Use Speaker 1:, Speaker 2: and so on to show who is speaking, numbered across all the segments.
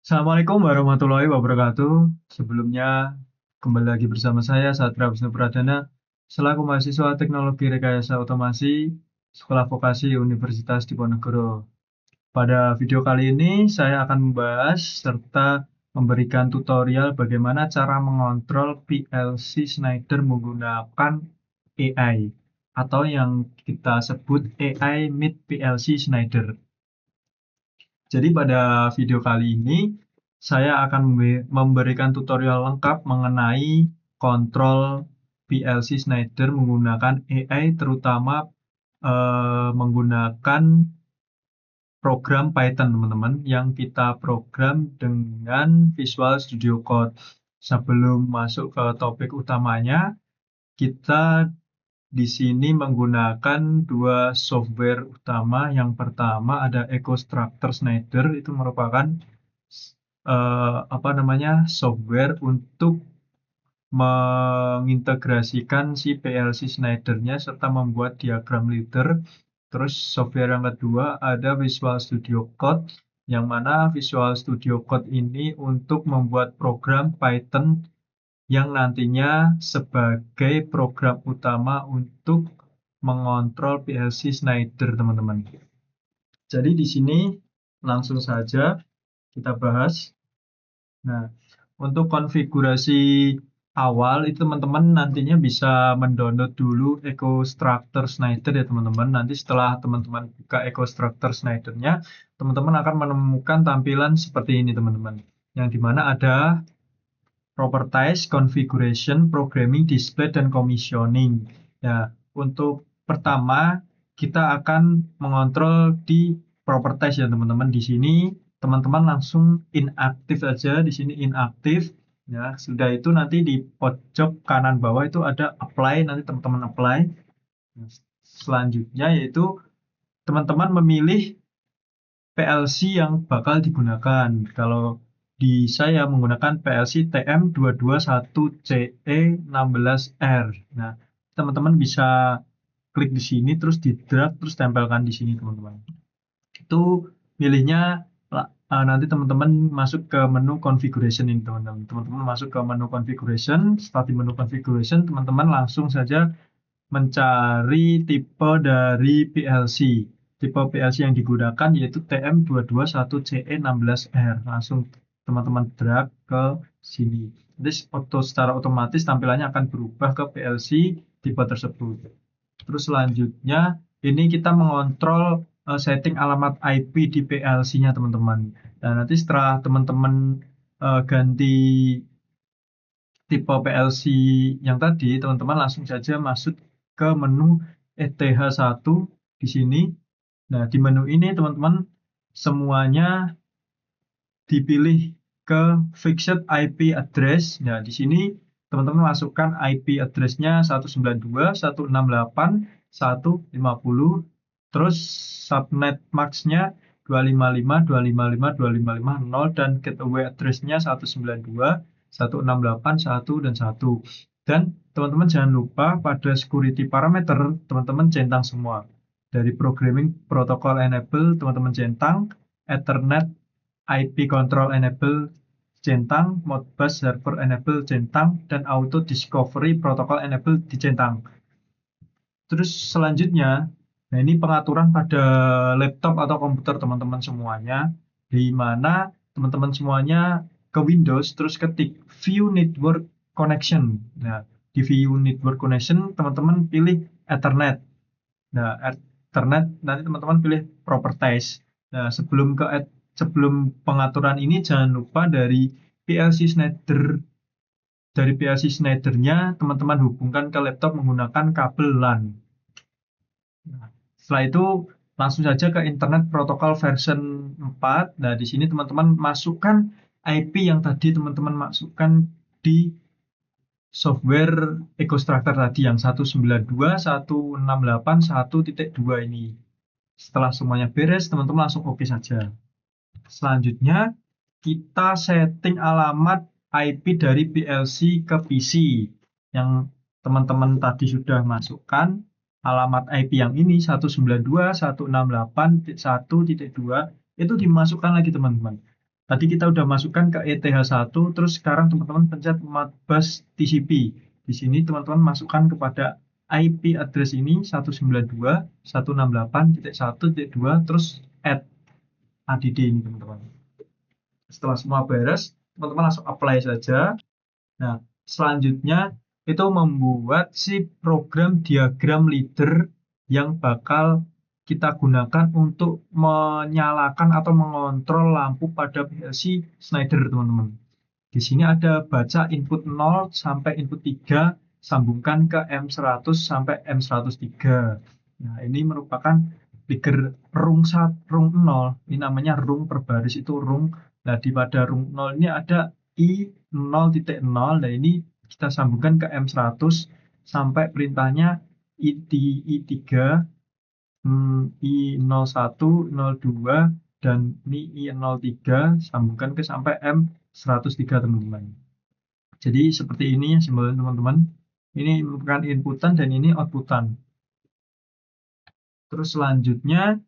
Speaker 1: Assalamualaikum warahmatullahi wabarakatuh. Sebelumnya, kembali lagi bersama saya Satria Wisnu Pradana, selaku mahasiswa Teknologi Rekayasa Otomasi, Sekolah Vokasi Universitas Diponegoro. Pada video kali ini, saya akan membahas serta memberikan tutorial bagaimana cara mengontrol PLC Schneider menggunakan AI, atau yang kita sebut AI Meet PLC Schneider. Jadi pada video kali ini saya akan memberikan tutorial lengkap mengenai kontrol PLC Schneider menggunakan AI, terutama menggunakan program Python, teman-teman, yang kita program dengan Visual Studio Code. Sebelum masuk ke topik utamanya, kita di sini menggunakan dua software utama. Yang pertama ada EcoStructure Schneider, itu merupakan software untuk mengintegrasikan si PLC Schneider-nya serta membuat diagram leader. Terus software yang kedua ada Visual Studio Code, yang mana Visual Studio Code ini untuk membuat program Python yang nantinya sebagai program utama untuk mengontrol PLC Schneider, teman-teman. Jadi di sini langsung saja kita bahas. Nah, untuk konfigurasi awal itu teman-teman nantinya bisa mendownload dulu EcoStructure Schneider ya teman-teman. Nanti setelah teman-teman buka EcoStructure Schneider-nya, teman-teman akan menemukan tampilan seperti ini teman-teman. Yang dimana ada Properties, Configuration, Programming, Display, dan Commissioning. Ya, untuk pertama kita akan mengontrol di Properties ya teman-teman. Di sini teman-teman langsung inaktif aja, di sini inaktif. Ya, sudah itu nanti di pojok kanan bawah itu ada Apply, nanti teman-teman apply. Nah, selanjutnya yaitu teman-teman memilih PLC yang bakal digunakan. Kalau di saya menggunakan PLC TM221CE16R. Nah, teman-teman bisa klik di sini, terus di drag, terus tempelkan di sini, teman-teman. Itu pilihnya nanti teman-teman masuk ke menu configuration ini, teman-teman. Teman-teman masuk ke menu configuration. Setelah di menu configuration, teman-teman langsung saja mencari tipe dari PLC. Tipe PLC yang digunakan yaitu TM221CE16R. Langsung teman-teman drag ke sini. Jadi secara otomatis tampilannya akan berubah ke PLC tipe tersebut. Terus selanjutnya ini kita mengontrol setting alamat IP di PLC-nya teman-teman. Nah, nanti setelah teman-teman ganti tipe PLC yang tadi, teman-teman langsung saja masuk ke menu ETH1 di sini. Nah, di menu ini teman-teman semuanya dipilih ke Fixed IP Address. Nah, di sini teman-teman masukkan IP address-nya 192.168.150, terus subnet max-nya 255.255.255.0 dan gateway address-nya 192.168.1 dan 1. Dan teman-teman jangan lupa pada security parameter teman-teman centang semua. Dari programming protocol enable teman-teman centang, Ethernet IP control enable centang, Modbus server enable centang, dan auto discovery protocol enable dicentang. Terus selanjutnya, nah ini pengaturan pada laptop atau komputer teman-teman semuanya, di mana teman-teman semuanya ke Windows, terus ketik View Network Connection. Nah, di View Network Connection, teman-teman pilih Ethernet. Nah, Ethernet nanti teman-teman pilih Properties. Nah, sebelum pengaturan ini jangan lupa dari PLC Schneider-nya teman-teman hubungkan ke laptop menggunakan kabel LAN. Nah, setelah itu langsung saja ke Internet Protocol version 4. Nah, di sini teman-teman masukkan IP yang tadi teman-teman masukkan di software EcoStructure tadi yang 192.168.1.2 ini. Setelah semuanya beres, teman-teman langsung oke saja. Selanjutnya, kita setting alamat IP dari PLC ke PC. Yang teman-teman tadi sudah masukkan, alamat IP yang ini 192.168.1.2 itu dimasukkan lagi teman-teman. Tadi kita udah masukkan ke ETH1, terus sekarang teman-teman pencet Modbus TCP. Di sini teman-teman masukkan kepada IP address ini 192.168.1.2, terus add add ini teman-teman. Setelah semua beres, teman-teman langsung apply saja. Nah, selanjutnya itu membuat si program diagram leader yang bakal kita gunakan untuk menyalakan atau mengontrol lampu pada PLC Schneider, teman-teman. Di sini ada baca input 0 sampai input 3, sambungkan ke M100 sampai M103. Nah, ini merupakan trigger rung 0. Ini namanya rung per baris, itu rung. Nah, di pada rung 0 ini ada I 0.0. Nah, ini kita sambungkan ke M100 sampai perintahnya I3, I01, 02, dan ini I03, sambungkan ke sampai M103, teman-teman. Jadi seperti ini ya simbolnya, teman-teman. Ini merupakan inputan dan ini outputan. Terus selanjutnya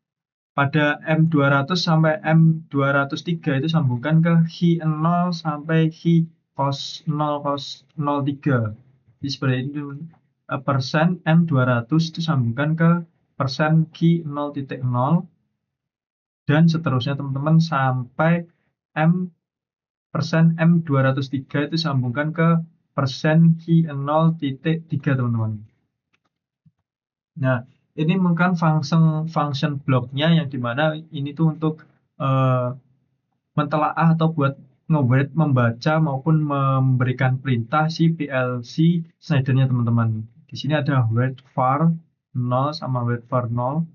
Speaker 1: pada M200 sampai M203 itu sambungkan ke Hi0 sampai Hi cos 0 cos 03. Jadi seperti itu. Persen M200 itu sambungkan ke persen Ki 0.0 dan seterusnya, teman-teman, sampai persen M203 itu sambungkan ke persen Ki 0.3, teman-teman. Nah, ini merupakan function blocknya yang dimana ini tuh untuk mentelaah atau buat membaca maupun memberikan perintah si PLC Schneider-nya, teman-teman. Di sini ada wait var 0 sama wait var 0,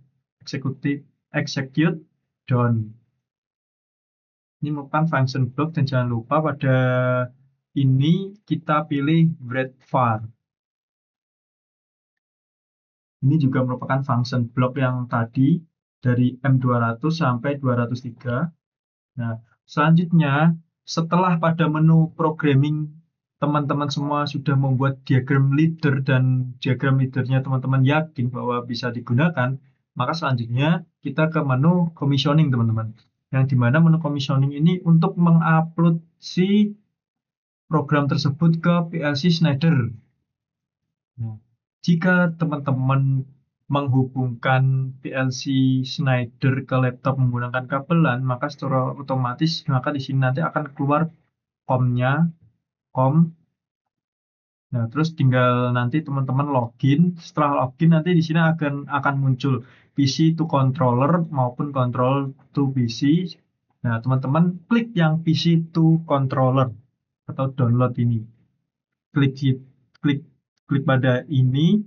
Speaker 1: execute done. Ini merupakan function block dan jangan lupa pada ini kita pilih wait var. Ini juga merupakan function block yang tadi dari M200 sampai 203. Nah, selanjutnya setelah pada menu programming teman-teman semua sudah membuat diagram leader dan diagram leadernya teman-teman yakin bahwa bisa digunakan, maka selanjutnya kita ke menu commissioning, teman-teman. Yang dimana menu commissioning ini untuk mengupload si program tersebut ke PLC Schneider. Nah, jika teman-teman menghubungkan PLC Schneider ke laptop menggunakan kabelan, maka secara otomatis maka di sini nanti akan keluar COM-nya, COM. Nah, terus tinggal nanti teman-teman login. Setelah login nanti di sini akan muncul PC to controller maupun control to PC. Nah, teman-teman klik yang PC to controller atau download ini. Klik klik klik pada ini.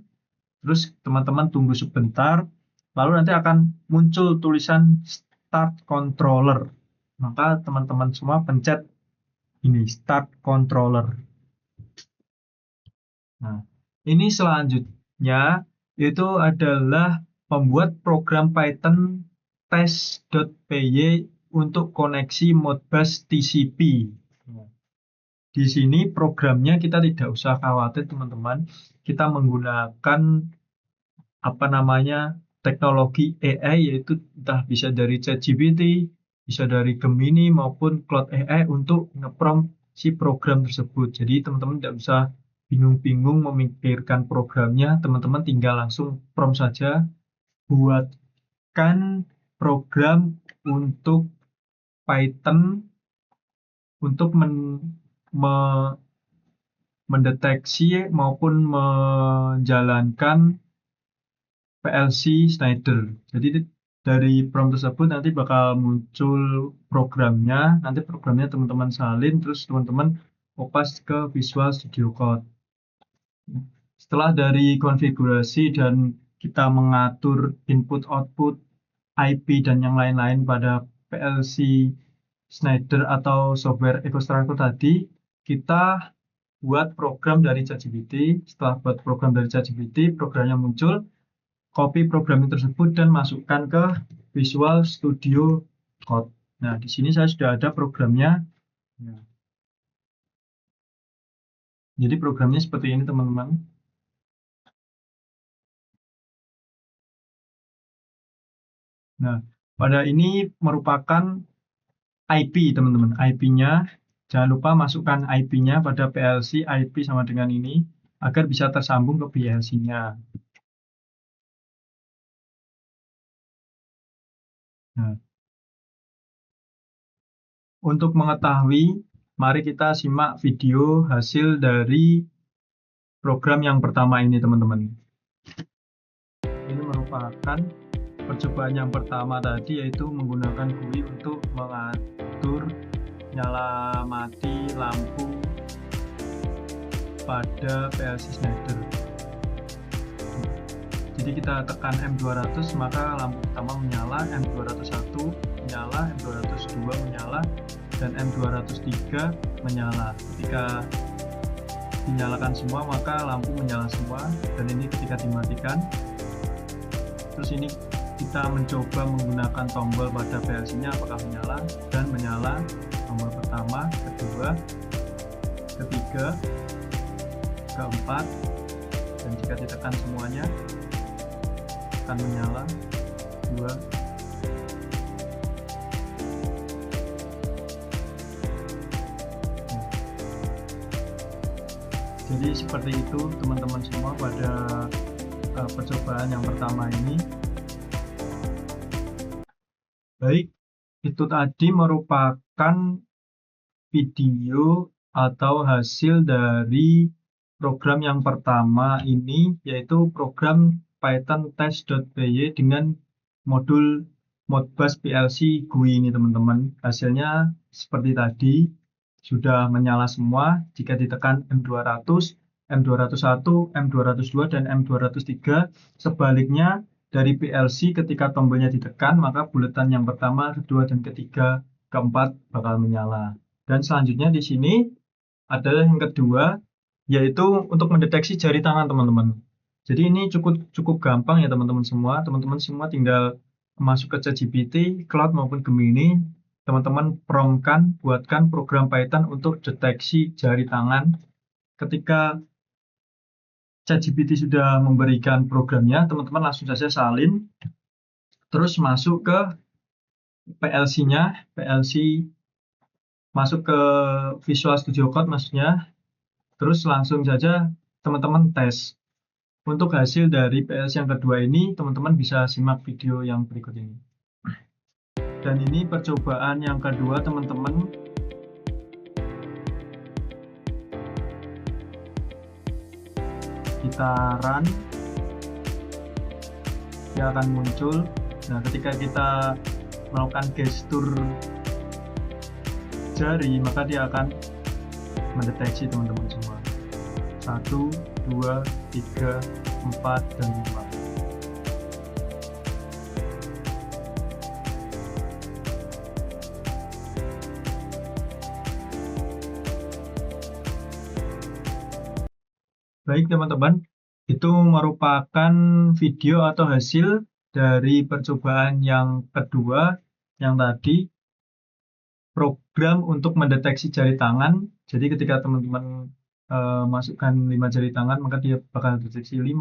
Speaker 1: Terus teman-teman tunggu sebentar, lalu nanti akan muncul tulisan Start Controller. Maka teman-teman semua pencet ini, Start Controller. Nah, ini selanjutnya itu adalah membuat program Python test.py untuk koneksi Modbus TCP. Di sini programnya kita tidak usah khawatir, teman-teman. Kita menggunakan teknologi AI, yaitu entah bisa dari ChatGPT, bisa dari Gemini maupun Cloud AI untuk nge-prompt si program tersebut. Jadi teman-teman tidak usah bingung-bingung memikirkan programnya, teman-teman tinggal langsung prompt saja, buatkan program untuk Python untuk mendeteksi maupun menjalankan PLC Schneider. Jadi dari prompt tersebut nanti bakal muncul programnya. Nanti programnya teman-teman salin, terus teman-teman kopas ke Visual Studio Code. Setelah dari konfigurasi dan kita mengatur input-output, IP, dan yang lain-lain pada PLC Schneider atau software EcoStruxure tadi, kita buat program dari ChatGPT. Setelah buat program dari ChatGPT, programnya muncul, copy programming tersebut dan masukkan ke Visual Studio Code. Nah, di sini saya sudah ada programnya. Jadi programnya seperti ini, teman-teman. Nah, pada ini merupakan IP teman-teman. IP-nya jangan lupa masukkan IP-nya pada PLC. IP sama dengan ini agar bisa tersambung ke PLC-nya. Nah, untuk mengetahui, mari kita simak video hasil dari program yang pertama ini teman-teman. Ini merupakan percobaan yang pertama tadi, yaitu menggunakan GUI untuk mengatur nyala mati lampu pada PLC Schneider. Jadi kita tekan M200 maka lampu pertama menyala, M201 menyala, M202 menyala, dan M203 menyala. Ketika dinyalakan semua maka lampu menyala semua, dan ini ketika dimatikan. Terus ini kita mencoba menggunakan tombol pada PLC-nya apakah menyala, dan menyala tombol pertama, kedua, ketiga, keempat, dan jika ditekan semuanya akan menyala. 2, jadi seperti itu teman-teman semua pada percobaan yang pertama ini. Baik, itu tadi merupakan video atau hasil dari program yang pertama ini, yaitu program Python test.py dengan modul Modbus PLC GUI ini teman-teman. Hasilnya seperti tadi, sudah menyala semua jika ditekan M200, M201, M202, dan M203. Sebaliknya dari PLC ketika tombolnya ditekan maka buletan yang pertama, kedua, dan ketiga, keempat bakal menyala. Dan selanjutnya di sini adalah yang kedua, yaitu untuk mendeteksi jari tangan teman-teman. Jadi ini cukup gampang ya teman-teman semua. Teman-teman semua tinggal masuk ke ChatGPT, Claude maupun Gemini. Teman-teman promptkan, buatkan program Python untuk deteksi jari tangan. Ketika ChatGPT sudah memberikan programnya, teman-teman langsung saja salin, terus masuk ke PLC-nya, masuk ke Visual Studio Code maksudnya, terus langsung saja teman-teman tes. Untuk hasil dari PLC yang kedua ini, teman-teman bisa simak video yang berikut ini. Dan ini percobaan yang kedua teman-teman. Kita run, dia akan muncul. Nah, ketika kita melakukan gestur jari, maka dia akan mendeteksi teman-teman semua. 1, 2, 3, 4, dan 5. Baik teman-teman, itu merupakan video atau hasil dari percobaan yang kedua, yang tadi program untuk mendeteksi jari tangan. Jadi ketika teman-teman masukkan 5 jari tangan, maka dia bakal deteksi 5,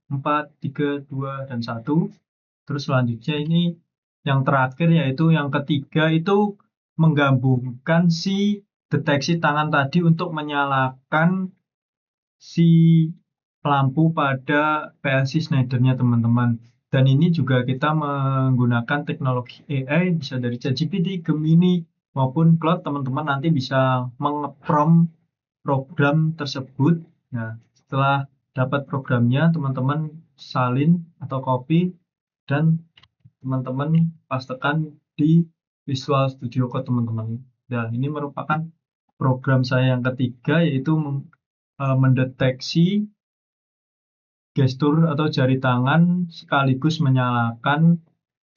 Speaker 1: 4, 3, 2, dan 1. Terus selanjutnya ini yang terakhir, yaitu yang ketiga, itu menggabungkan si deteksi tangan tadi untuk menyalakan si lampu pada PLC Schneider-nya teman-teman. Dan ini juga kita menggunakan teknologi AI, bisa dari ChatGPT, Gemini, maupun Claude. Teman-teman nanti bisa menge-prompt program tersebut. Nah, setelah dapat programnya, teman-teman salin atau copy, dan teman-teman pastekan di Visual Studio Code teman-teman. Dan ini merupakan program saya yang ketiga, yaitu mendeteksi gestur atau jari tangan sekaligus menyalakan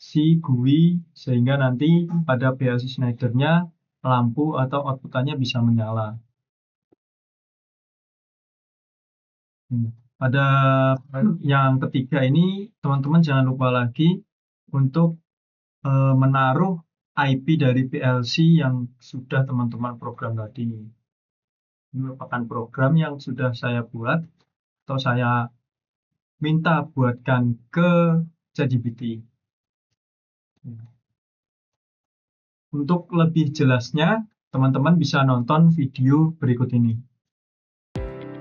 Speaker 1: si GUI, sehingga nanti pada PLC Schneider-nya lampu atau output-nya bisa menyala. Pada yang ketiga ini, teman-teman jangan lupa lagi untuk menaruh IP dari PLC yang sudah teman-teman program tadi. Ini merupakan program yang sudah saya buat atau saya minta buatkan ke ChatGPT. Untuk lebih jelasnya, teman-teman bisa nonton video berikut ini.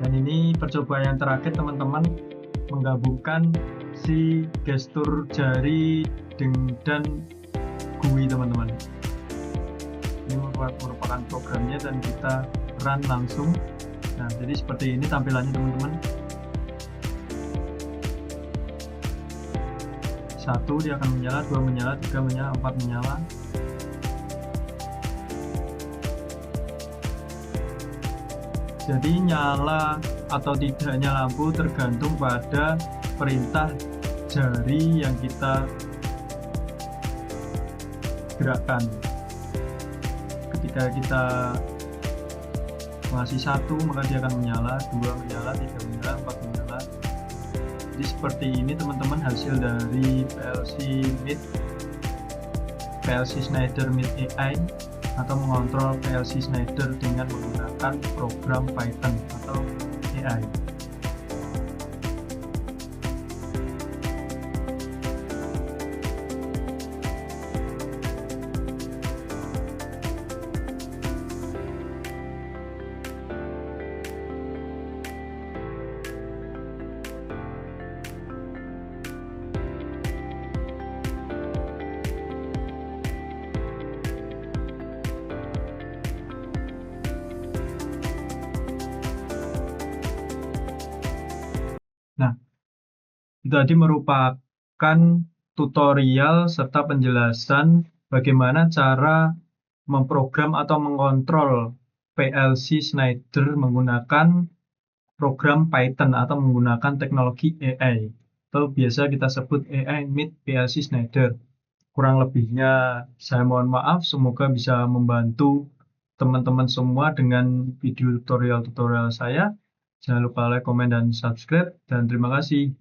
Speaker 1: Dan ini percobaan yang terakhir, teman-teman menggabungkan si gestur jari dan GUI, teman-teman. Ini merupakan programnya dan kita run langsung. Nah, jadi seperti ini tampilannya, teman-teman. 1 dia akan menyala, 2 menyala, 3 menyala, 4 menyala. Jadi nyala atau tidaknya lampu tergantung pada perintah jari yang kita gerakkan. Ketika kita mengasih 1, maka dia akan menyala, 2 menyala, 3 menyala, 4 menyala. Jadi seperti ini, teman-teman, hasil dari PLC Schneider Meet AI, atau mengontrol PLC Schneider dengan menggunakan program Python atau AI. Nah, itu tadi merupakan tutorial serta penjelasan bagaimana cara memprogram atau mengontrol PLC Schneider menggunakan program Python atau menggunakan teknologi AI, atau biasa kita sebut AI Meet PLC Schneider. Kurang lebihnya saya mohon maaf, semoga bisa membantu teman-teman semua dengan video tutorial-tutorial saya. Jangan lupa like, komen, dan subscribe, dan terima kasih.